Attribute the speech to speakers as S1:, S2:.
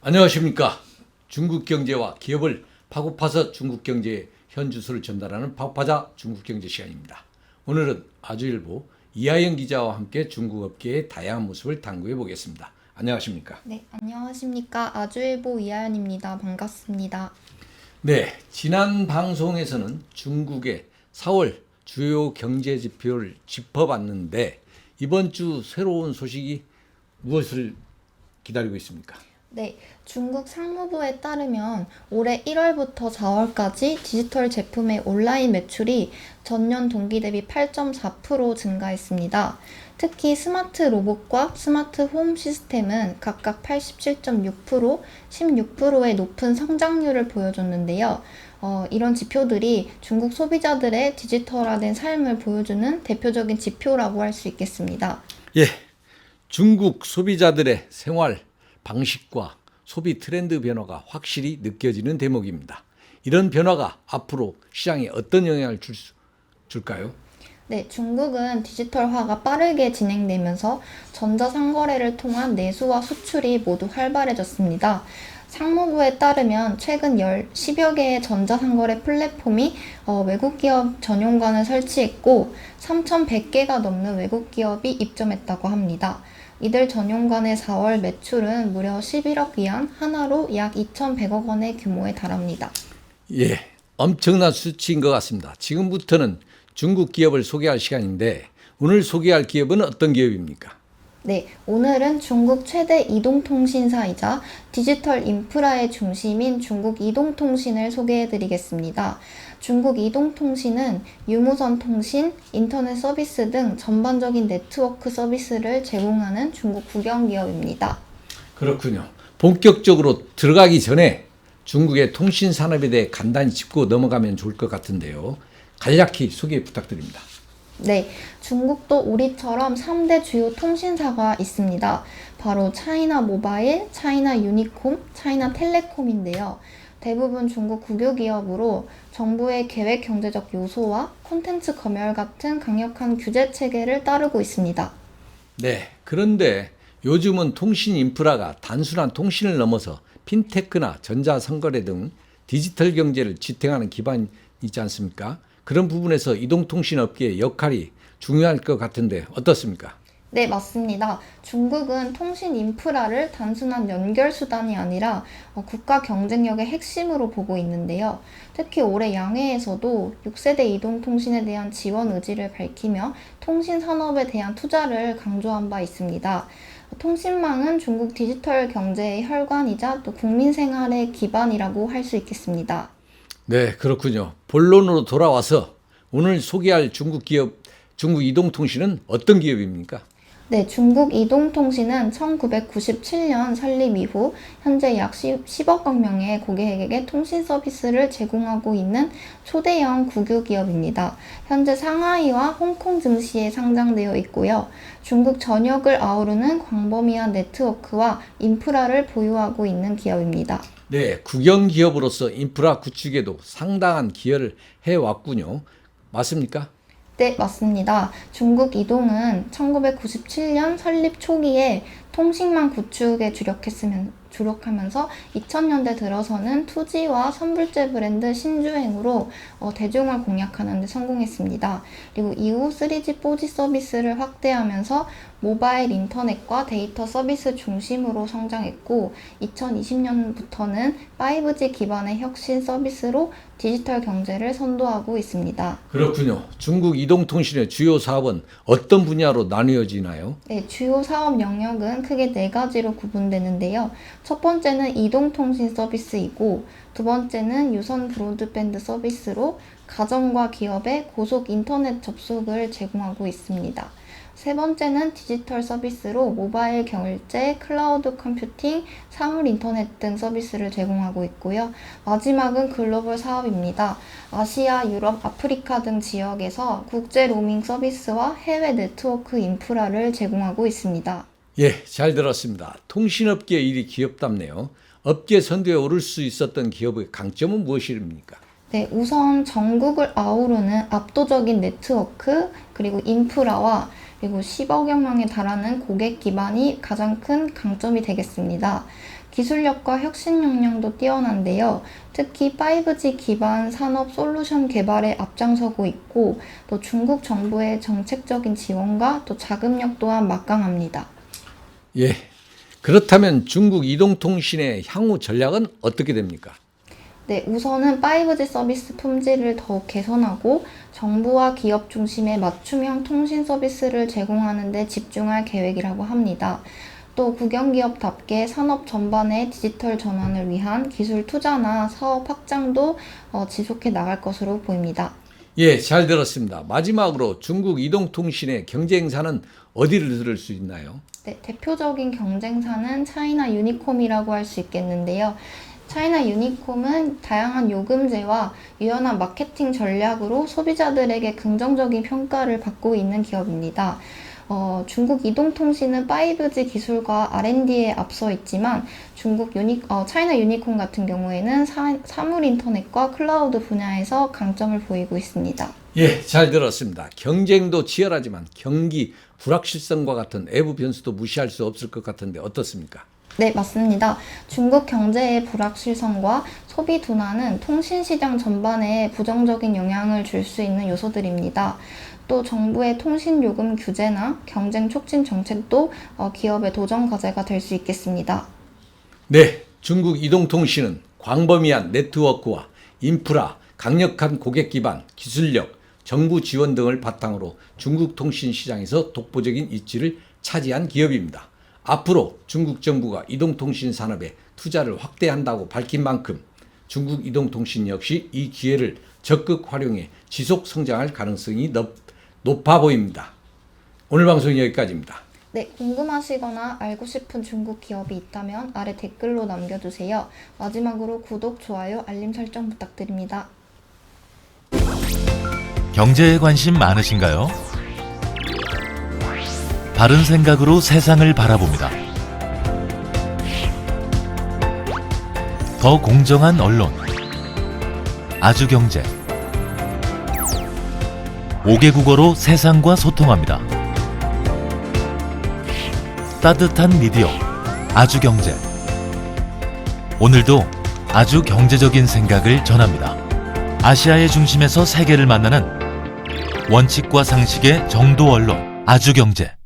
S1: 안녕하십니까. 중국 경제와 기업을 파고파서 중국 경제의 현주소를 전달하는 파고파자 중국 경제 시간입니다. 오늘은 아주일보 이하영 기자와 함께 중국 업계의 다양한 모습을 탐구해 보겠습니다. 안녕하십니까.
S2: 네, 안녕하십니까. 아주일보 이하연입니다. 반갑습니다.
S1: 네, 지난 방송에서는 중국의 4월 주요 경제 지표를 짚어봤는데 이번 주 새로운 소식이 무엇을 기다리고 있습니까?
S2: 네, 중국 상무부에 따르면 올해 1월부터 4월까지 디지털 제품의 온라인 매출이 전년 동기 대비 8.4% 증가했습니다. 특히 스마트 로봇과 스마트 홈 시스템은 각각 87.6%, 16%의 높은 성장률을 보여줬는데요. 이런 지표들이 중국 소비자들의 디지털화된 삶을 보여주는 대표적인 지표라고 할 수 있겠습니다.
S1: 예, 중국 소비자들의 생활 방식과 소비 트렌드 변화가 확실히 느껴지는 대목입니다. 이런 변화가 앞으로 시장에 어떤 영향을 줄까요?
S2: 네, 중국은 디지털화가 빠르게 진행되면서 전자상거래를 통한 내수와 수출이 모두 활발해졌습니다. 상무부에 따르면 최근 10여 개의 전자상거래 플랫폼이 외국 기업 전용관을 설치했고 3,100개가 넘는 외국 기업이 입점했다고 합니다. 이들 전용관의 4월 매출은 무려 11억 위안, 하나로 약 2,100억 원의 규모에 달합니다.
S1: 예, 엄청난 수치인 것 같습니다. 지금부터는 중국 기업을 소개할 시간인데 오늘 소개할 기업은 어떤 기업입니까?
S2: 네, 오늘은 중국 최대 이동통신사이자 디지털 인프라의 중심인 중국 이동통신을 소개해드리겠습니다. 중국 이동통신은 유무선 통신, 인터넷 서비스 등 전반적인 네트워크 서비스를 제공하는 중국 국영기업입니다.
S1: 그렇군요. 본격적으로 들어가기 전에 중국의 통신 산업에 대해 간단히 짚고 넘어가면 좋을 것 같은데요. 간략히 소개 부탁드립니다.
S2: 네, 중국도 우리처럼 3대 주요 통신사가 있습니다. 바로 차이나 모바일, 차이나 유니콤, 차이나 텔레콤인데요. 대부분 중국 국유 기업으로 정부의 계획 경제적 요소와 콘텐츠 검열 같은 강력한 규제 체계를 따르고 있습니다.
S1: 네, 그런데 요즘은 통신 인프라가 단순한 통신을 넘어서 핀테크나 전자상거래 등 디지털 경제를 지탱하는 기반이지 않습니까? 그런 부분에서 이동통신업계의 역할이 중요할 것 같은데 어떻습니까?
S2: 네, 맞습니다. 중국은 통신 인프라를 단순한 연결 수단이 아니라 국가 경쟁력의 핵심으로 보고 있는데요. 특히 올해 양회에서도 6세대 이동통신에 대한 지원 의지를 밝히며 통신 산업에 대한 투자를 강조한 바 있습니다. 통신망은 중국 디지털 경제의 혈관이자 또 국민 생활의 기반이라고 할 수 있겠습니다.
S1: 네, 그렇군요. 본론으로 돌아와서 오늘 소개할 중국 기업, 중국 이동통신은 어떤 기업입니까?
S2: 네, 중국 이동통신은 1997년 설립 이후 현재 약 10억 명의 고객에게 통신 서비스를 제공하고 있는 초대형 국유 기업입니다. 현재 상하이와 홍콩 증시에 상장되어 있고요. 중국 전역을 아우르는 광범위한 네트워크와 인프라를 보유하고 있는 기업입니다.
S1: 네, 국영 기업으로서 인프라 구축에도 상당한 기여를 해왔군요. 맞습니까?
S2: 네, 맞습니다. 중국 이동은 1997년 설립 초기에 통신망 구축에 주력하면서 2000년대 들어서는 투지와 선불제 브랜드 신주행으로 대중을 공략하는 데 성공했습니다. 그리고 이후 3G, 4G 서비스를 확대하면서 모바일 인터넷과 데이터 서비스 중심으로 성장했고 2020년부터는 5G 기반의 혁신 서비스로 디지털 경제를 선도하고 있습니다.
S1: 그렇군요. 중국 이동통신의 주요 사업은 어떤 분야로 나뉘어지나요?
S2: 네, 주요 사업 영역은 크게 네 가지로 구분되는데요. 첫 번째는 이동통신 서비스이고, 두 번째는 유선 브로드밴드 서비스로 가정과 기업의 고속 인터넷 접속을 제공하고 있습니다. 세 번째는 디지털 서비스로 모바일 결제, 클라우드 컴퓨팅, 사물 인터넷 등 서비스를 제공하고 있고요. 마지막은 글로벌 사업입니다. 아시아, 유럽, 아프리카 등 지역에서 국제 로밍 서비스와 해외 네트워크 인프라를 제공하고 있습니다.
S1: 예, 잘 들었습니다. 통신업계 일이 기업답네요. 업계 선두에 오를 수 있었던 기업의 강점은 무엇입니까?
S2: 네, 우선 전국을 아우르는 압도적인 네트워크, 그리고 인프라와 그리고 10억여 명에 달하는 고객 기반이 가장 큰 강점이 되겠습니다. 기술력과 혁신 역량도 뛰어난데요. 특히 5G 기반 산업 솔루션 개발에 앞장서고 있고 또 중국 정부의 정책적인 지원과 또 자금력 또한 막강합니다.
S1: 예. 그렇다면 중국 이동통신의 향후 전략은 어떻게 됩니까?
S2: 네, 우선은 5G 서비스 품질을 더욱 개선하고 정부와 기업 중심의 맞춤형 통신 서비스를 제공하는 데 집중할 계획이라고 합니다. 또 국영기업답게 산업 전반의 디지털 전환을 위한 기술 투자나 사업 확장도 지속해 나갈 것으로 보입니다.
S1: 예, 잘 들었습니다. 마지막으로 중국 이동통신의 경쟁사는 어디를 들을 수 있나요?
S2: 네, 대표적인 경쟁사는 차이나 유니콤이라고 할 수 있겠는데요. 차이나 유니콤은 다양한 요금제와 유연한 마케팅 전략으로 소비자들에게 긍정적인 평가를 받고 있는 기업입니다. 중국 이동통신은 5G 기술과 R&D에 앞서 있지만 차이나 유니콤 같은 경우에는 사물 인터넷과 클라우드 분야에서 강점을 보이고 있습니다.
S1: 예, 잘 들었습니다. 경쟁도 치열하지만 경기 불확실성과 같은 외부 변수도 무시할 수 없을 것 같은데 어떻습니까?
S2: 네, 맞습니다. 중국 경제의 불확실성과 소비 둔화는 통신시장 전반에 부정적인 영향을 줄 수 있는 요소들입니다. 또 정부의 통신요금 규제나 경쟁 촉진 정책도 기업의 도전 과제가 될 수 있겠습니다.
S1: 네, 중국 이동통신은 광범위한 네트워크와 인프라, 강력한 고객 기반, 기술력, 정부 지원 등을 바탕으로 중국 통신 시장에서 독보적인 위치를 차지한 기업입니다. 앞으로 중국 정부가 이동통신 산업에 투자를 확대한다고 밝힌 만큼 중국 이동통신 역시 이 기회를 적극 활용해 지속 성장할 가능성이 높아 보입니다. 오늘 방송 여기까지입니다.
S2: 네, 궁금하시거나 알고 싶은 중국 기업이 있다면 아래 댓글로 남겨주세요. 마지막으로 구독, 좋아요, 알림 설정 부탁드립니다.
S3: 경제에 관심 많으신가요? 바른 생각으로 세상을 바라봅니다. 더 공정한 언론, 아주경제. 5개 국어로 세상과 소통합니다. 따뜻한 미디어, 아주경제. 오늘도 아주 경제적인 생각을 전합니다. 아시아의 중심에서 세계를 만나는 원칙과 상식의 정도 언론, 아주경제.